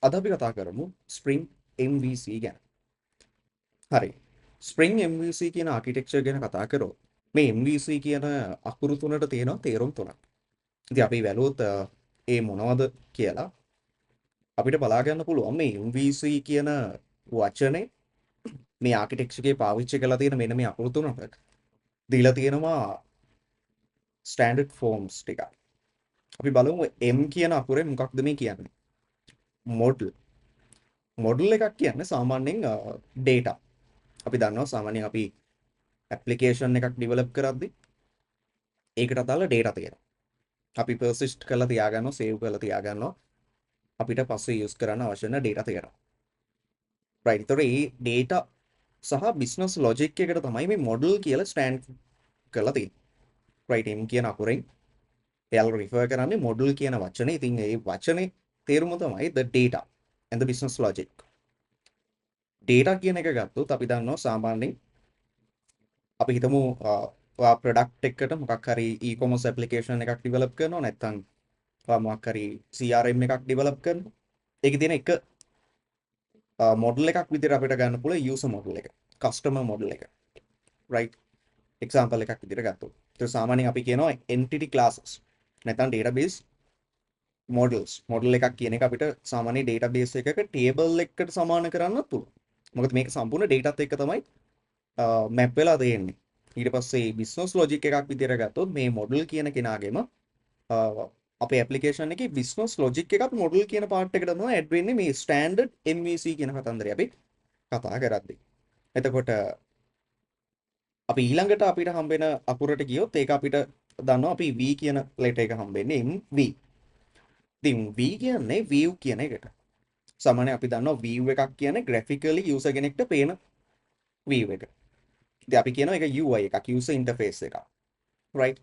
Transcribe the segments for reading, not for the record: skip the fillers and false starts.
අද අපි කතා කරමු Spring MVC ගැන. හරි. Spring MVC කියන ආකිටෙක්චර් ගැන කතා කරොත් මේ MVC කියන අකුරු තුනට තියෙනවා තේරුම් තුනක්. ඉතින් අපි වැළුවොත් ඒ මොනවද කියලා අපිට බලා ගන්න පුළුවන් මේ MVC කියන වචනේ මේ ආකිටෙක්චර් එකේ පාවිච්චි කරලා තියෙන මෙන්න මේ අකුරු තුනට දීලා තියෙනවා ස්ටෑන්ඩඩ් ෆෝම්ස් ටික. අපි බලමු M කියන අකුරෙන් මොකක්ද මේ කියන්නේ? මොඩල්. මොඩල් එකක් කියන්නේ සාමාන්‍යයෙන් data. අපි දන්නවා සාමාන්‍යයෙන් අපි ඇප්ලිකේෂන් එකක් ඩිවලොප් කරද්දී ඒකට අදාළ data තියෙනවා. අපි persist කරලා තියාගන්නවා, save කරලා තියාගන්නවා. අපිට පස්සේ use කරන්න අවශ්‍ය වෙන data තියෙනවා. right. ඒතකොට මේ data සහ business logic එකට තමයි මේ model කියලා stand කරලා තියෙන්නේ. right. M කියන අකුරෙන් එයාලා refer කරන්නේ model කියන වචනේ. ඉතින් මේ වචනේ තේරුම තමයි the data and the business logic. data කියන එක ගත්තොත් අපි දන්නවා සාමාන්‍යයෙන් අපි හිතමු ප්‍රොඩක්ට් එකකට මොකක් හරි e-commerce application එකක් develop කරනවා නැත්නම් මොකක් හරි CRM එකක් develop කරනවා. ඒකේ තියෙන එක model එකක් විදිහට අපිට ගන්න පුළුවන් user model එක, customer model එක. right. example එකක් විදිහට ගත්තොත්. ඒක සාමාන්‍යයෙන් අපි කියනවා entity classes නැත්නම් database models. model එකක් කියන එක අපිට සාමාන්‍ය database එකක table එකකට සමාන කරන්නත් පුළුවන්. මොකද මේක සම්පූර්ණ data ත් එක්ක තමයි map වෙලා තියෙන්නේ. ඊට පස්සේ business logic එකක් විදිහට ගත්තොත් මේ model කියන කෙනාගේම අපේ application එකේ business logic එක අපි model කියන part එකට තමයි add වෙන්නේ මේ standard MVC කියන කතන්දරය අපි කතා කරද්දී. එතකොට අපි ඊළඟට අපිට හම්බෙන අකුරට ගියොත් ඒක අපිට දන්නවා අපි V කියන letter එක හම්බෙන්නේ MV. ඉතින් V කියන්නේ view කියන එකට. සාමාන්‍යයෙන් අපි දන්නවා view එකක් කියන්නේ graphically user කෙනෙක්ට පේන view එක. ඉතින් අපි කියනවා ඒක UI එකක්, user interface එකක්. right.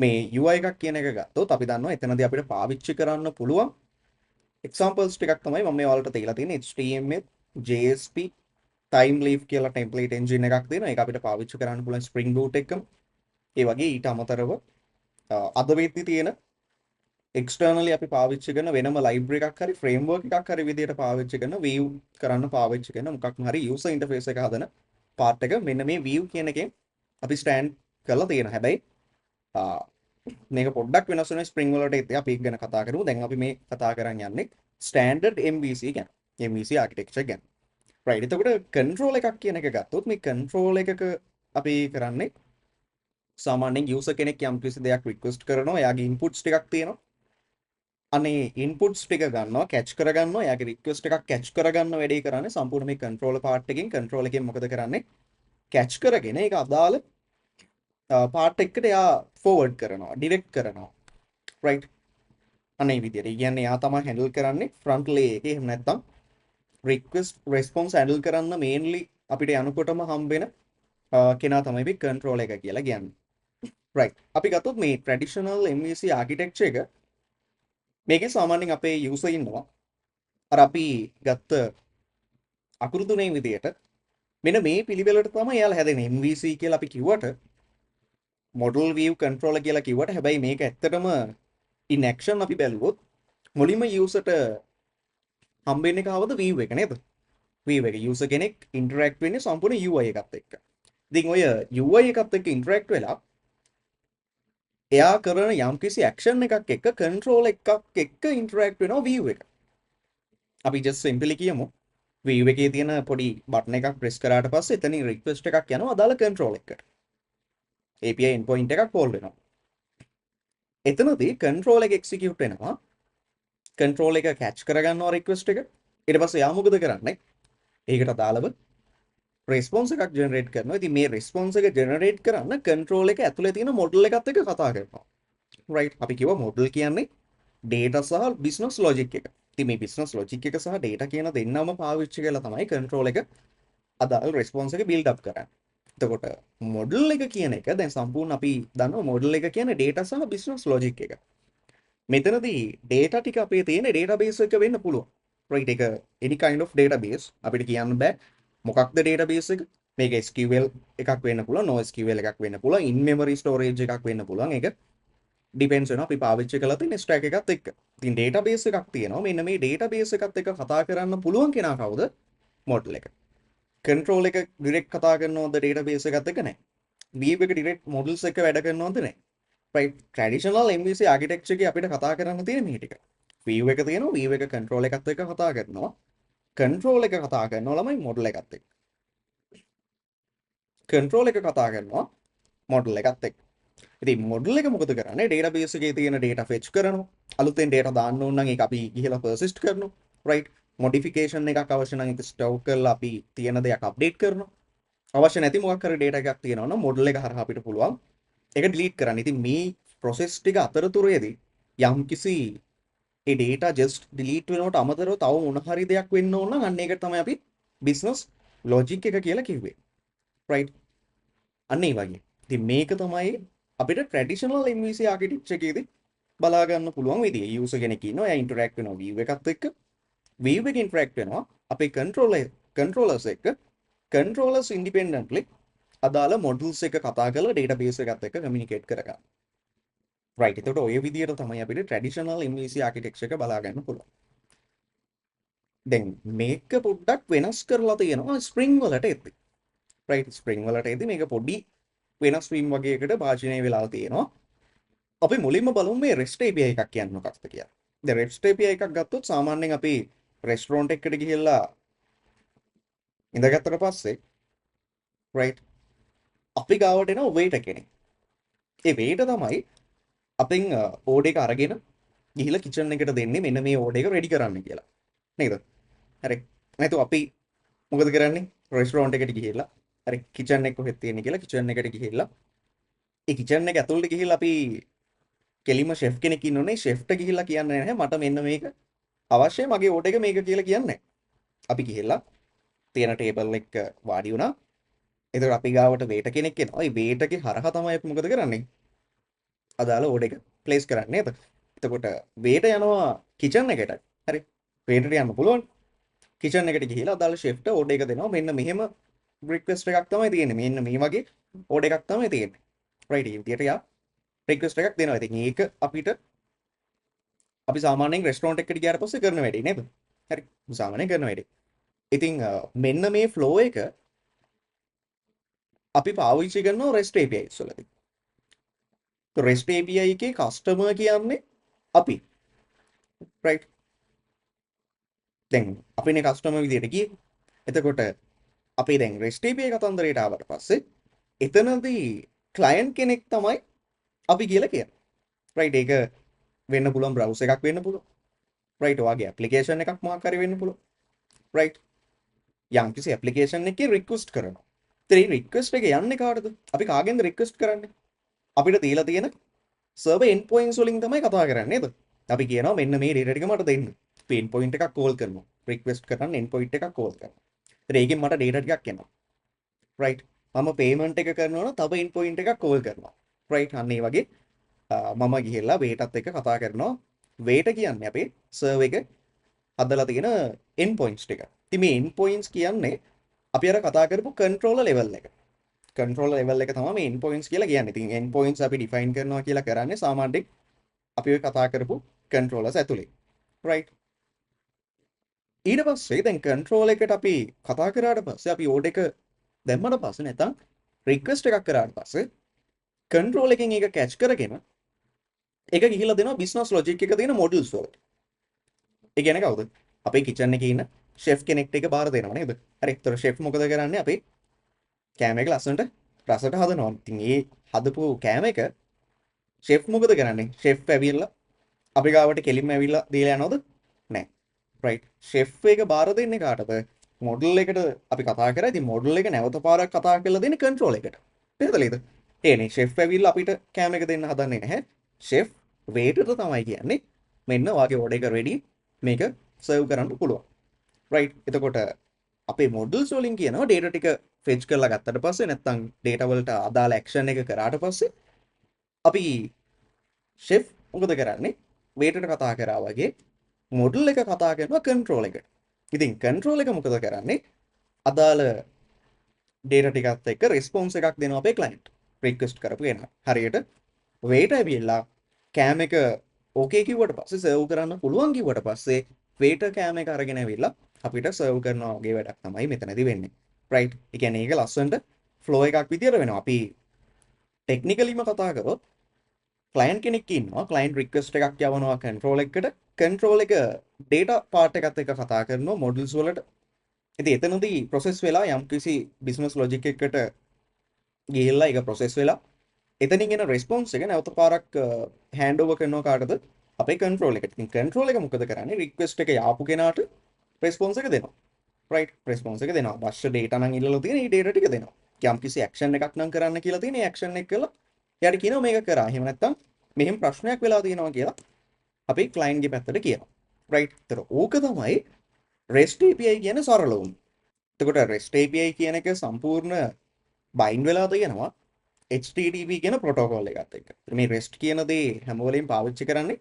මේ UI එකක් කියන එක ගත්තොත් අපි දන්නවා එතනදී අපිට පාවිච්චි කරන්න පුළුවන් examples ටිකක් තමයි මම මේ ඔයාලට තියලා තියෙන්නේ. HTML, JSP, TimeLeaf කියලා template engine එකක් තියෙනවා. ඒක අපිට පාවිච්චි කරන්න පුළුවන් Spring Boot එකම. ඒ වගේ ඊට අමතරව අද වෙද්දි තියෙන externally අපි පාවිච්චි කරන වෙනම library එකක් හරි framework එකක් හරි විදිහට පාවිච්චි කරන view කරන්න පාවිච්චි කරන මොකක්ම හරි user interface එක හදන part එක මෙන්න මේ view කියන එකෙන් අපි stand කරලා තියෙනවා. හැබැයි මේක පොඩ්ඩක් වෙනස් වෙන ස්ප්‍රින්ග් වලට ඉතින් අපි ඒක ගැන කතා කරමු. දැන් අපි මේ කතා කරන් යන්නේ ස්ටෑන්ඩඩ් MVC ගැන. MVC ආකිටෙක්චර් ගැන. right. එතකොට control එකක් කියන එක ගත්තොත් මේ control එකක අපි කරන්නේ සාමාන්‍යයෙන් user කෙනෙක් යම් කිසි දෙයක් request කරනවා. එයාගේ inputs ටිකක් තියෙනවා. අනේ inputs ටික ගන්නවා, catch කරගන්නවා. එයාගේ request එකක් catch කරගන්න වැඩේ කරන්නේ සම්පූර්ණ මේ controller part එකෙන්. control එකෙන් මොකද කරන්නේ? catch කරගෙන ඒක අදාළ part එකට එයා forward කරනවා, direct කරනවා. right. අනේ විදියට. ඒ කියන්නේ එයා තමයි handle කරන්නේ front layer එකේ. එහෙම නැත්නම් request response handle කරන්න mainly අපිට යනකොටම හම්බෙන කෙනා තමයි මේ control එක කියලා කියන්නේ. right. අපි ගත්තොත් මේ traditional MVC architecture එක මේකේ සාමාන්‍යයෙන් අපේ user ඉන්නවා. අර අපි ගත්ත අකුරු තුනේ විදියට මෙන්න මේ පිළිවෙලට තමයි එයාලා හැදෙන්නේ. MVC කියලා අපි කිව්වට model view controller කියලා කිව්වට හැබැයි මේක ඇත්තටම in action අපි බැලුවොත් මුලින්ම user ට හම්බෙන්නේ කවවද view එක නේද? view එක user කෙනෙක් interact වෙන්නේ සම්පූර්ණ UI එකත් එක්ක. ඉතින් ඔය UI එකත් එක්ක interact වෙලා එයා කරන යම්කිසි action එකක් එක්ක control එකක් එක්ක interact වෙනවා view එක. අපි just simply කියමු view එකේ තියෙන පොඩි button එකක් press කරාට පස්සේ එතනින් request එකක් යනවා අදාළ control එකකට. API endpoint එකක් call වෙනවා. එතනදී control එක execute වෙනවා. control එක catch කරගන්නවා request එක. ඊට පස්සේ යා මොකද කරන්නේ? ඒකට අදාළව response එකක් generate කරනවා. ඉතින් මේ response එක generate කරන්න control එක ඇතුලේ තියෙන model එකත් එක්ක කතා කරනවා. right. අපි කිව්වා model කියන්නේ data සහ business logic එක. ඉතින් මේ business logic එක සහ data කියන දෙන්නම පාවිච්චි කරලා තමයි control එක අදාළ response එක build up කරන්නේ. එතකොට model එක කියන එක දැන් සම්පූර්ණ අපි දන්නවා model එක කියන්නේ data සහ business logic එක. මෙතනදී data ටික අපේ තියෙන database එක වෙන්න පුළුවන්. right. ඒක any kind of database අපිට කියන්න බෑ මොකක්ද database එක. මේක SQL එකක් වෙන්න පුළුවන්, NoSQL එකක් වෙන්න පුළුවන්, in memory storage එකක් වෙන්න පුළුවන්. ඒක ඩිපෙන්ඩ්ස් වෙනවා අපි පාවිච්චි කරලා තියෙන ස්ටැක් එකත් එක්ක. ඉතින් ඩේටාබේස් එකක් තියෙනවා. මෙන්න මේ ඩේටාබේස් එකත් එක්ක කතා කරන්න පුළුවන් කෙනා කවුද? මොඩල් එක. කන්ට්‍රෝල් එක ඩිරෙක්ට් කතා කරනවද ඩේටාබේස් එකත් එක්ක? නැහැ. වීව් එක ඩිරෙක්ට් මොඩල්ස් එක්ක වැඩ කරනවද? නැහැ. right traditional MVC architecture එකේ අපිට කතා කරන්න තියෙන මේ ටික. view එක තියෙනවා view එක control එකත් එක්ක කතා කරනවා. control එක කතා කරනවා ළමයි model එකත් එක්ක. control එක කතා කරනවා model එකත් එක්ක. ඉතින් model එක මොකද කරන්නේ? database එකේ තියෙන data fetch කරනවා. අලුතෙන් data දාන්න ඕන නම් ඒක අපි ගිහලා persist කරනවා. right modification එකක් අවශ්‍ය නම් ඒක store කරලා අපි තියෙන දෙයක් update කරනවා. අවශ්‍ය නැති මොකක් හරි data එකක් තියෙනවා නම් model එක හරහා අපිට පුළුවන් ඒක ඩිලීට් කරන්න. ඉතින් මේ process ටික අතරතුරේදී යම්කිසි ඒ data just delete වෙනවට අමතරව තව මොන හරි දෙයක් වෙන්න ඕන නම් අන්න ඒකට තමයි අපි business logic එක කියලා කිව්වේ. right අන්න ඒ වගේ. ඉතින් මේක තමයි අපිට traditional MVC architecture එකේදී බලා ගන්න පුළුවන් විදිය. user කෙනෙක් ඉන්නවා එයා interact වෙනවා view එකත් එක්ක. view එක interact වෙනවා අපේ controllers එක්ක. controllers independently අදාළ මොඩල්ස් එක කතා කරලා database එකත් එක්ක communicate කරගන්න. right එතකොට ඔය විදියට තමයි අපිට traditional MVC architecture එක බලා ගන්න පුළුවන්. දැන් මේක පොඩ්ඩක් වෙනස් කරලා තියෙනවා spring වලට එද්දි. right spring වලට එද්දි මේක පොඩි වෙනස් වීම වගේ එකට භාජනය වෙලා තියෙනවා. අපි මුලින්ම බලමු මේ REST API එකක් කියන්නේ මොකක්ද කියලා. දැන් REST API එකක් ගත්තොත් සාමාන්‍යයෙන් අපි restaurant එකකට ගිහිල්ලා ඉඳගත්තට පස්සේ right අපි ගාවට එන waiter කෙනෙක්. ඒ waiter තමයි අපෙන් ඕඩර් එක අරගෙන ගිහිල්ලා කිචන් එකට දෙන්නේ මෙන්න මේ ඕඩර් එක රෙඩි කරන්න කියලා. නේද? හරි. නැතු අපි මොකද කරන්නේ? රෙස්ටෝරන්ට් එකට ගිහිල්ලා හරි කිචන් එක කොහෙද තියෙන්නේ කියලා කිචන් එකට ගිහිල්ලා ඒ කිචන් එක ඇතුළට ගිහිල්ලා අපි කෙලිම ෂෙෆ් කෙනෙක් ඉන්නෝනේ ෂෙෆ්ට ගිහිල්ලා කියන්නේ නැහැ මට මෙන්න මේක අවශ්‍යයි මගේ ඕඩර් එක මේක කියලා කියන්නේ. අපි ගිහිල්ලා තියෙන ටේබල් එක වාඩි වුණා. එතකොට අපි ගාවට වේටර් කෙනෙක් එනවා. ඒ වේටර්ගේ හරහා තමයි අපි මොකද කරන්නේ? අදාළ ඕඩර් එක ප්ලේස් කරන්නේ නේද? එතකොට වේටර් යනවා කිචන් එකට. හරි. වේටර් යන්න පුළුවන්. කිචන් එකට ගිහිලා අදාළ ෂෙෆ්ට ඕඩර් එක දෙනවා. මෙන්න මෙහෙම රික්වෙස්ට් එකක් තමයි තියෙන්නේ. මෙන්න මේ වගේ ඕඩර් එකක් තමයි තියෙන්නේ. රයිට්. ඒ විදිහට යා රික්වෙස්ට් එකක් දෙනවා. ඉතින් ඒක අපිට අපි සාමාන්‍යයෙන් රෙස්ටෝරන්ට් එකකට ගියාට පස්සේ කරන වැඩේ නේද? හරි. සාමාන්‍යයෙන් කරන වැඩේ. ඉතින් මෙන්න මේ ෆ්ලෝ එක අපි පාවිච්චි කරනවා REST APIs වලදී. REST API එකේ කස්ටමර් කියන්නේ අපි. right දැන් අපිනේ කස්ටමර් විදියට ගියේ. එතකොට අපි දැන් REST API කතන්දරයට ආවට පස්සේ එතනදී ක්ලයන්ට් කෙනෙක් තමයි අපි කියලා කියන්නේ. right ඒක වෙන්න පුළුවන් browser එකක් වෙන්න පුළුවන්. right ඔයගේ application එකක් මොකක් හරි වෙන්න පුළුවන්. right යම්කිසි application එකේ request කරනවා. ඉතින් මේ request එක යන්නේ කාටද? අපි කාගෙන්ද request කරන්නේ? අපිට දීලා තියෙන server endpoints වලින් තමයි කතා කරන්නේ නේද? අපි කියනවා මෙන්න මේ data ටික මට දෙන්න. අපි endpoint එකක් call කරනවා. request කරන්න endpoint එකක් call කරනවා. ඉතින් ඒකෙන් මට data ටිකක් එනවා. right මම payment එක කරනවා නම් තව endpoint එකක් call කරනවා. right අන්න ඒ වගේ මම ගිහිල්ලා waitත් එක්ක කතා කරනවා. wait කියන්නේ අපේ server එක හදලා තියෙන endpoints ටික. ඉතින් මේ endpoints කියන්නේ අපි අර කතා කරපු controller level එක. controller level එක තමයි මේ endpoints කියලා කියන්නේ. ඉතින් endpoints අපි define කරනවා කියලා කරන්නේ සාමාන්‍යයෙන් අපි ඔය කතා කරපු controllers ඇතුලේ. right ඊට පස්සේ දැන් control එකට අපි කතා කරාට පස්සේ අපි order එක දැම්මට පස්සේ නැත්නම් request එකක් කරාට පස්සේ control එකෙන් ඒක catch කරගෙන ඒක ගිහිල්ලා දෙනවා business logic එක තියෙන modules වලට. ඒ කියන්නේ කවුද? අපේ kitchen එකේ ඉන්න chef කෙනෙක්ට ඒක බාර දෙනවා නේද? හරි. ඒතර chef මොකද කරන්නේ? අපේ කෑම එක ලස්සනට රසට හදනවා. ඉතින් ඒ හදපු කෑම එක chef මොකද කරන්නේ? chef ඇවිල්ලා අපි ගාවට කෙලින්ම ඇවිල්ලා දීලා යනවද? නැහැ. right chef එක බාර දෙන්නේ කාටද? model එකට අපි කතා කරා. ඉතින් model එක නැවත පාරක් කතා කරලා දෙන්නේ control එකට. තේරෙද? ඒනේ chef ඇවිල්ලා අපිට කෑම එක දෙන්න හදන්නේ නැහැ. chef waiter තමයි කියන්නේ මෙන්න වාගේ order එක ready මේක serve කරන්න පුළුවන්. right එතකොට අපේ models වලින් කියනවා data ටික fetch කරලා ගත්තට පස්සේ නැත්නම් data වලට අදාළ action එක කරාට පස්සේ අපි chef මොකද කරන්නේ? waiter කතා කරා වගේ model එක කතා කරනවා control එකට. ඉතින් control එක මොකද කරන්නේ? අදාළ data ටිකත් එක්ක response එකක් දෙනවා අපේ client request කරපු කෙනා. හරියට waiter ඇවිල්ලා කෑම එක ඕකේ කිව්වට පස්සේ සර්ව් කරන්න පුළුවන් කිව්වට පස්සේ වේටර් කෑම එක අරගෙන ඇවිල්ලා අපිට සර්ව් කරනවා වගේ වැඩක් තමයි මෙතනදී වෙන්නේ. රයිට්. ඒ කියන්නේ ඒක ලස්සනට ෆ්ලෝ එකක් විදියට වෙනවා. අපි ටෙක්නිකලිම කතා කරොත් ක්ලයන්ට් කෙනෙක් ඉන්නවා. ක්ලයන්ට් රික්වෙස්ට් එකක් යවනවා කන්ට්‍රෝල් එකකට. කන්ට්‍රෝල් එක data part එකත් එක්ක කතා කරනවා මොඩල්ස් වලට. ඉතින් එතනදී process වෙලා යම්කිසි business logic එකකට ගිහිල්ලා ඒක process වෙලා එතනින් එන response එක නැවත පාරක් hand over කරනවා කාටද? අපේ control එකට. ඉතින් control එක මොකද කරන්නේ? request එක යාපු කෙනාට response එක දෙනවා. right response එක දෙනවා. අවශ්‍ය data නම් ඉල්ලලා තියෙන ඒ data ටික දෙනවා. යම්කිසි action එකක් නම් කරන්න කියලා තියෙන ඒ action එක කළා එයාට කියනවා මේක කරා. එහෙම නැත්නම් මෙහෙම ප්‍රශ්නයක් වෙලා තියෙනවා කියලා අපේ client ගේ පැත්තට කියනවා. right. ඒතර ඕක තමයි REST API කියන සරල උන්. එතකොට REST API කියන එක සම්පූර්ණ බයින්ඩ් වෙලා තියෙනවා HTTP කියන ප්‍රොටෝකෝල් එකත් එක්ක. මේ REST කියන දේ හැම වෙලෙම පාවිච්චි කරන්නේ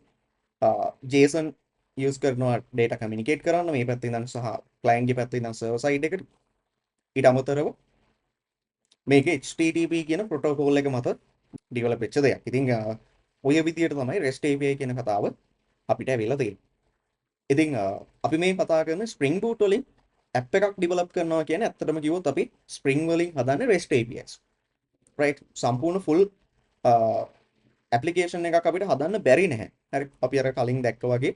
JSON use කරනවා data communicate කරන්න මේ පැත්තේ ඉඳන් සහ client ගේ පැත්තේ ඉඳන් server side එකට. ඊට අමතරව මේක HTTP කියන ප්‍රොටෝකෝල් එක මත develop වෙච්ච දෙයක්. ඉතින් ඔය විදියට තමයි REST API කියන කතාව අපිට ඇවිල්ලා තියෙන්නේ. ඉතින් අපි මේ කතා කරන Spring Boot වලින් app එකක් develop කරනවා කියන්නේ ඇත්තටම කිව්වොත් අපි Spring වලින් හදන්නේ REST APIs. right සම්පූර්ණ full application එකක් අපිට හදන්න බැරි නැහැ. හරි අපි අර කලින් දැක්ක වගේ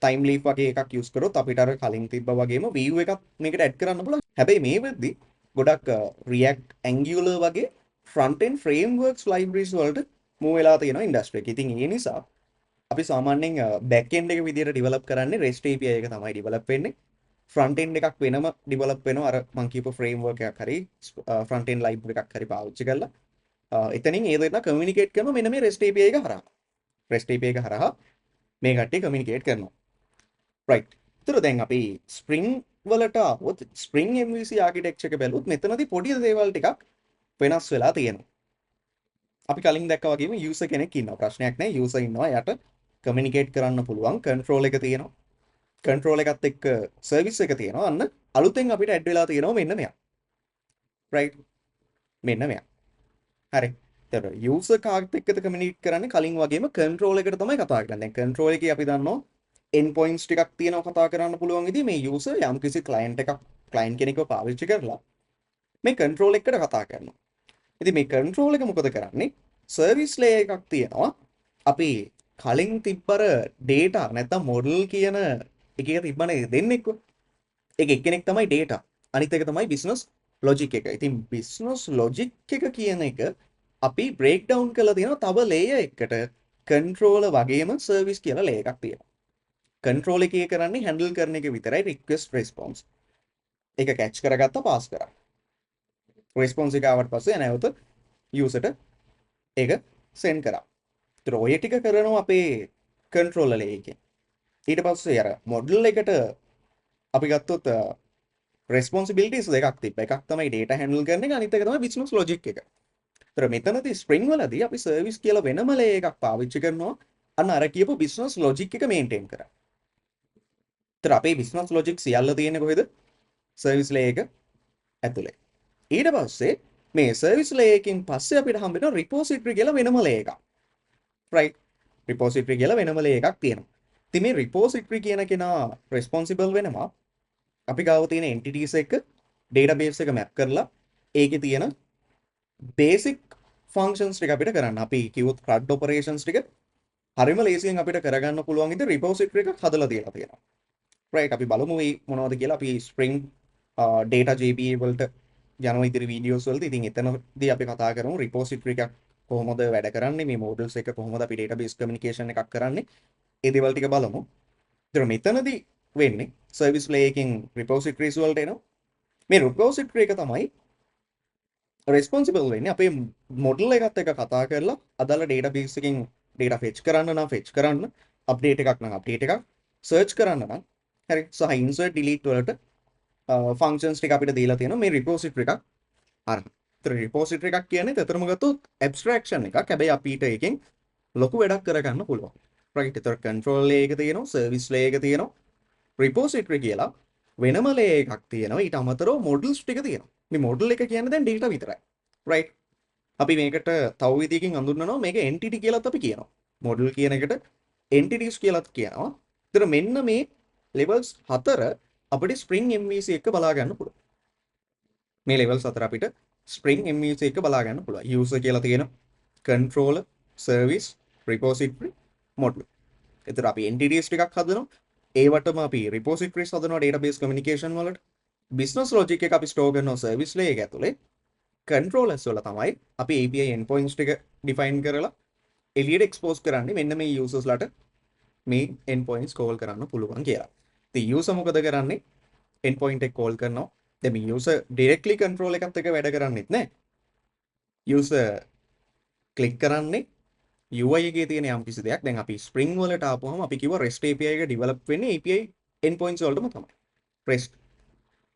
time leaf වගේ එකක් use කරොත් අපිට අර කලින් තිබ්බා වගේම view එකක් මේකට add කරන්න පුළුවන්. හැබැයි මේ වෙද්දි ගොඩක් React Angular වගේ front end frameworks libraries වලට move වෙලා තියෙනවා industry එකේ. ඉතින් ඒ නිසා අපි සාමාන්‍යයෙන් back end එක විදියට develop කරන්නේ REST API එක තමයි develop වෙන්නේ. front end එකක් වෙනම develop වෙනවා අර මම කියපු framework එකක් හරි front end library එකක් හරි පාවිච්චි කරලා එතනින් ඒ දෙන්න communicate කරනවා මෙන්න මේ REST API එක හරහා. REST API එක හරහා මේ කට්ටිය communicate කරනවා. right. ඒතර දැන් අපි Spring වලට આવොත් Spring MVC architecture එක බැලුවොත් මෙතනදී පොඩි දේවල් ටිකක් වෙනස් වෙලා තියෙනවා. අපි කලින් දැක්කා වගේම user කෙනෙක් ඉන්නවා. ප්‍රශ්නයක් නැහැ. user ඉන්නවා. එයාට communicate කරන්න පුළුවන් control එක තියෙනවා. control එකත් එක්ක service එක තියෙනවා. අන්න අලුතෙන් අපිට add වෙලා තියෙනවා මෙන්න මෙයා. right. මෙන්න මෙයා. හරි. ඒතර user කාර්ත් එක්කද communicate කරන්නේ කලින් වගේම control එකට තමයි කතා කරන්නේ. දැන් control එකේ අපි දන්නවා endpoints ටිකක් තියෙනවා කතා කරන්න පුළුවන් ඉතින් මේ user යම්කිසි client කෙනෙක්ව පාවිච්චි කරලා මේ control එකට කතා කරනවා. ඉතින් මේ control එක මොකද කරන්නේ? service layer එකක් තියෙනවා. අපි කලින් තිබ්බර data නැත්නම් model කියන එකක තිබ්බනේ දෙන්නෙක්ව. ඒක එක්කෙනෙක් තමයි data. අනිත් එක තමයි business logic එක. ඉතින් business logic එක කියන එක අපි break down කරලා තියෙනවා තව layer එකකට controller වගේම service කියලා layer එකක් තියෙනවා. control එකේ කරන්නේ handle කරන එක විතරයි request response. ඒක catch කරගත්තා pass කරා. response එක ආවට පස්සේ නැවත user ට ඒක send කරා. ඒතර ඔය ටික කරනවා අපේ controller layer එකෙන්. ඊට පස්සේ අර model එකට අපි ගත්තොත් responsibilities දෙකක් තිබ්බා. එකක් තමයි data handle කරන එක අනිත් එක තමයි business logic එක. ඒතර මෙතනදී Spring වලදී අපි service කියලා වෙනම layer එකක් පාවිච්චි කරනවා. අන්න අර කියපු business logic එක maintain කරා. ඒතර අපේ business logic සියල්ල තියෙන්නේ කොහෙද? service layer එක ඇතුලේ. ඊට පස්සේ මේ service layer එකකින් පස්සේ අපිට හම්බ වෙනවා repository කියලා වෙනම layer එකක්. right repository කියලා වෙනම layer එකක් තියෙනවා. ඉතින් මේ repository කියන කෙනා responsible වෙනවා අපි ගාව තියෙන entities එක database එක map කරලා ඒකේ තියෙන basic functions ටික අපිට කරන්න. අපි කිව්වොත් CRUD operations ටික හරිම ලේසියෙන් අපිට කරගන්න පුළුවන් විදිහට repository එකක් හදලා තියලා තියෙනවා. right අපි බලමු මේ මොනවද කියලා. අපි Spring data JPA වලට යනවා ඉදිරි වීඩියෝස් වලදී. ඉතින් එතනදී අපි කතා කරමු repository එකක් කොහොමද වැඩ කරන්නේ, මේ models එක කොහොමද අපි database communication එකක් කරන්නේ. ඒ දේවල් ටික බලමු. ඒතර මෙතනදී වෙන්නේ service layer එකකින් repositories වලට එනවා. මේ repository එක තමයි responsible වෙන්නේ අපේ model එකත් එක්ක කතා කරලා අදාළ database එකකින් data fetch කරන්න නම් fetch කරන්න, update එකක් නම් update එකක්, search කරන්න නම් හරි සහ insert delete වලට functions ටික අපිට දීලා තියෙනවා මේ repository එකක් අරන්. ඒතර repository එකක් කියන්නේ තතරම ගත්තොත් abstraction එකක්. හැබැයි අපිට එකෙන් ලොකු වැඩක් කරගන්න පුළුවන්. right ඒතර control layer එක තියෙනවා, service layer එක තියෙනවා, repository කියලා වෙනම layer එකක් තියෙනවා. ඊට අමතරව models ටික තියෙනවා. මේ model එක කියන්නේ දැන් data විතරයි. right අපි මේකට තව විදියකින් හඳුන්වනවා මේක entity කියලාත් අපි කියනවා. මොඩල් කියන එකට entities කියලාත් කියනවා. ඒතර මෙන්න මේ levels 4 අපිට Spring MVC එක බලා ගන්න පුළුවන්. මේ levels 4 අපිට Spring MVC එක බලා ගන්න පුළුවන්. user කියලා තියෙනවා. controller, service, repository, module. එතකොට අපි entities ටිකක් හදනවා. ඒවටම අපි repositories හදනවා database communication වලට. business logic එක අපි store කරනවා service layer එක ඇතුලේ. controllers වල තමයි අපි API endpoints ටික define කරලා එළියට expose කරන්නේ මෙන්න මේ users ලට මේ endpoints call කරන්න පුළුවන් කියලා. ඉතින් user මොකද කරන්නේ? endpoint එක call කරනවා. දැන් මේ user directly control එකත් එක්ක වැඩ කරන්නේත් නැහැ. user click කරන්නේ UI එකේ තියෙන යම් කිසි දෙයක්. දැන් අපි Spring වලට ආපුවම අපි කිව්වා REST API එක develop වෙන්නේ API endpoints වලටම තමයි. REST.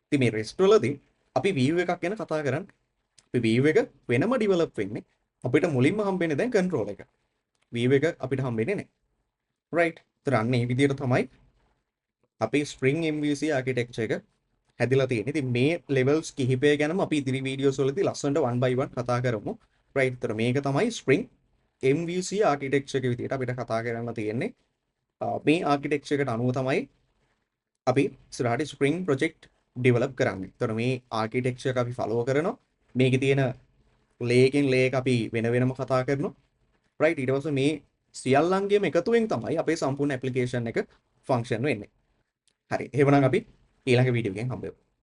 ඉතින් මේ REST වලදී අපි view එකක් ගැන කතා කරන්නේ. අපි view එක වෙනම develop වෙන්නේ. අපිට මුලින්ම හම්බෙන්නේ දැන් control එක. view එක අපිට හම්බෙන්නේ නැහැ. right. ඒතර අන්න මේ විදිහට තමයි අපි Spring MVC architecture එක හැදිලා තියෙන්නේ. ඉතින් මේ levels කිහිපය ගැනම අපි ඉදිරි videos වලදී ලස්සනට one by one කතා කරමු. right. ඒතර මේක තමයි Spring MVC architecture එක විදිහට අපිට කතා කරන්න තියෙන්නේ. මේ architecture එකට අනුව තමයි අපි ඉස්සරහට Spring project develop කරන්නේ. ඒතර මේ architecture එක අපි follow කරනවා. මේකේ තියෙන layer එකෙන් layer එක අපි වෙන වෙනම කතා කරනවා. right. ඊට පස්සේ මේ සියල්ලංගේම එකතුවෙන් තමයි අපේ සම්පූර්ණ application එක function වෙන්නේ. හරි. එහෙනම් අපි ඊළඟ වීඩියෝ එකෙන් හම්බෙමු.